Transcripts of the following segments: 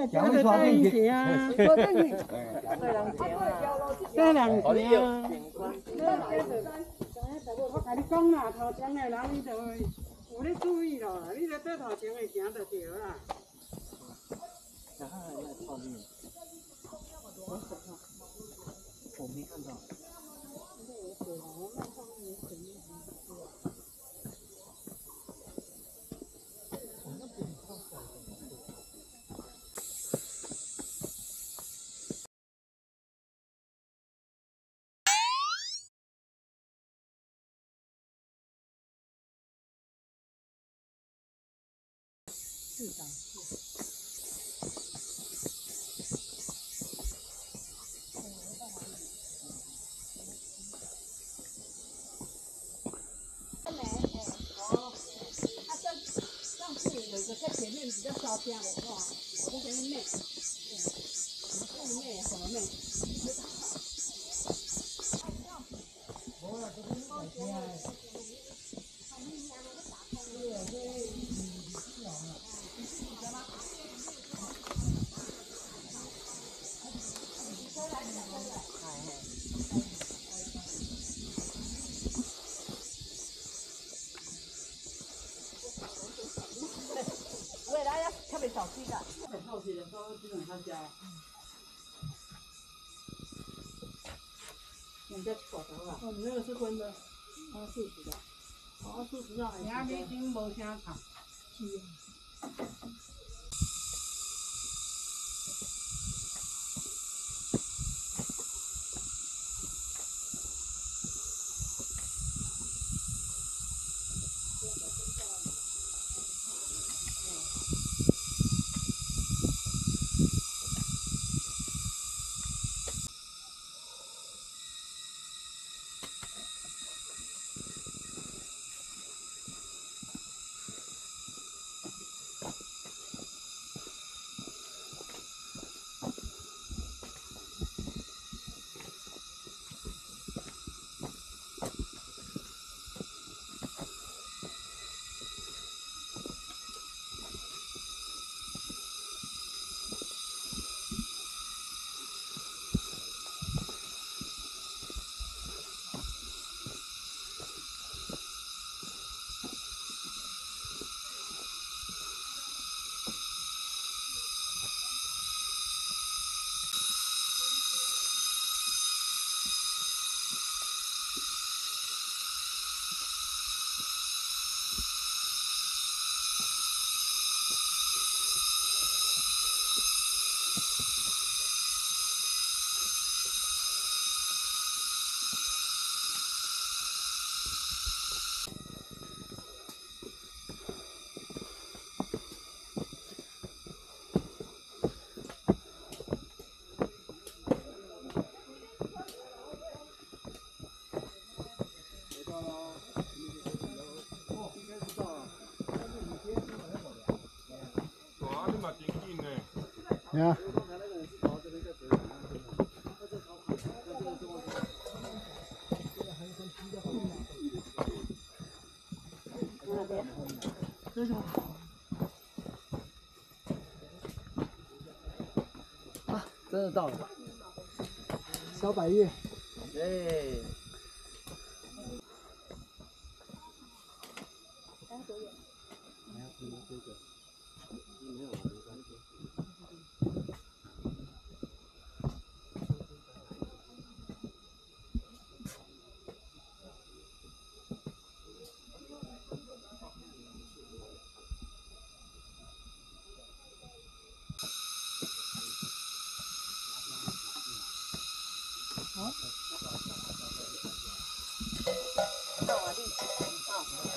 讲会刷进去啊，刷进去。这两钱啊。我甲你讲啦，头前的人你就有咧注意咯，你著对头前的行就对啦。我没看到。市长。有一个在前面比较烧香的话，我给你妹，妹好妹。未来要特别小心的。很好奇的时候，基本上家。你在搞头发？哦，你那个是荤的，啊，素食的。哦，素食上还。鸭尾筋无啥炒。是。呀。啊，真的到了。小百叶。耶。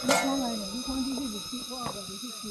你看来你看进去你去画的你去修。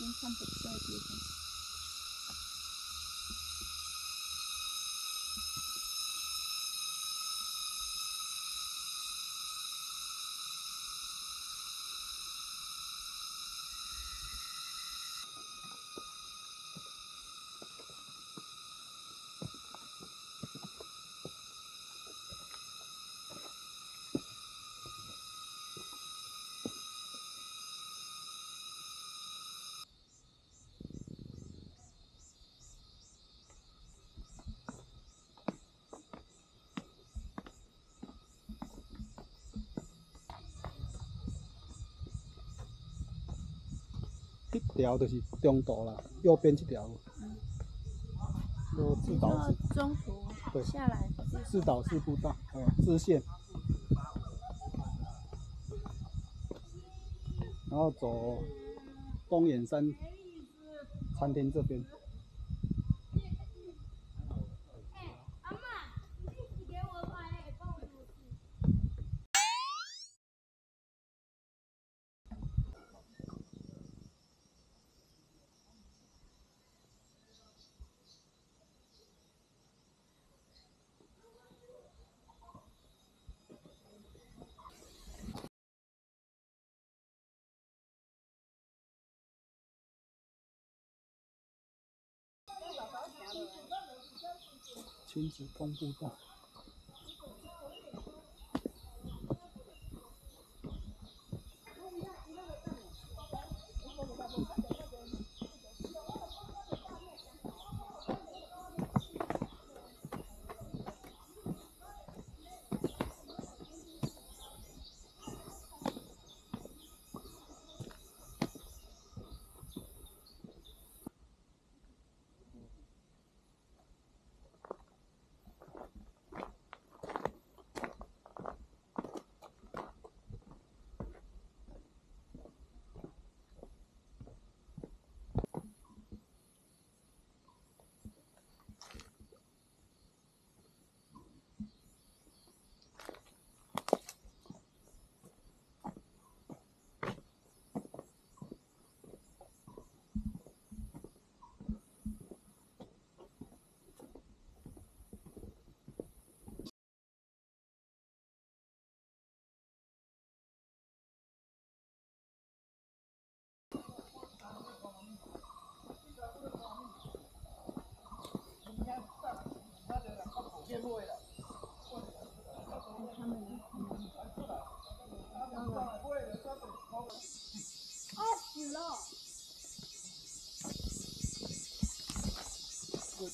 经看不到地方。这条就是中途啦，右边这条。自导式。中途对，下来自导式步道，支线，然后走东眼山餐厅这边。亲子风步道。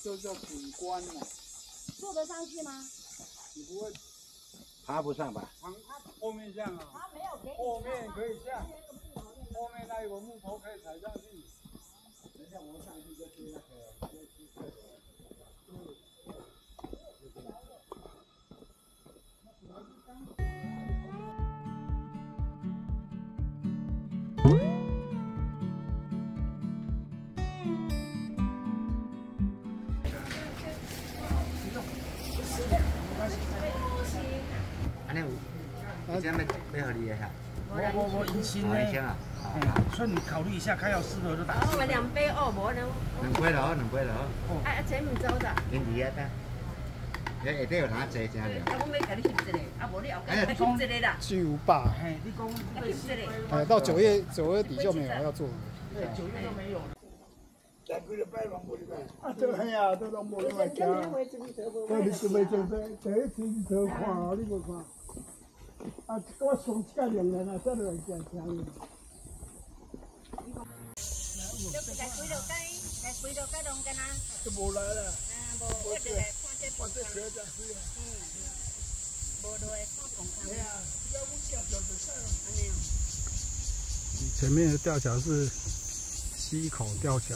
这叫景观呢。坐得上去吗？你不会爬不上吧？后面上啊？他没有给你。后面可以下，后面那有木头可以踩上去。等一下我们上去就接那个。安尼有，这样要合理的哈。我1千呢。1千啊。所以你考虑一下，看要适合就打。我2杯哦，无能。2杯咯，2杯咯。啊，这唔走的。因伫啊，你下底有哪坐正了？我要给你翕一个，啊无你后盖翕一个啦。巨无霸。嘿，你讲翕一个。到9月底就没有要做了。对，9月都没有了。再几礼拜拢无礼拜。啊，这嘿啊，这拢无礼拜行。这你准备做第一次就看哦，你无看。啊，我上一届2年啊，这就来行行。就无来了。我这车在水啊。无就会看公康。哎呀，要不下桥就晒了。前面的吊桥是溪口吊桥。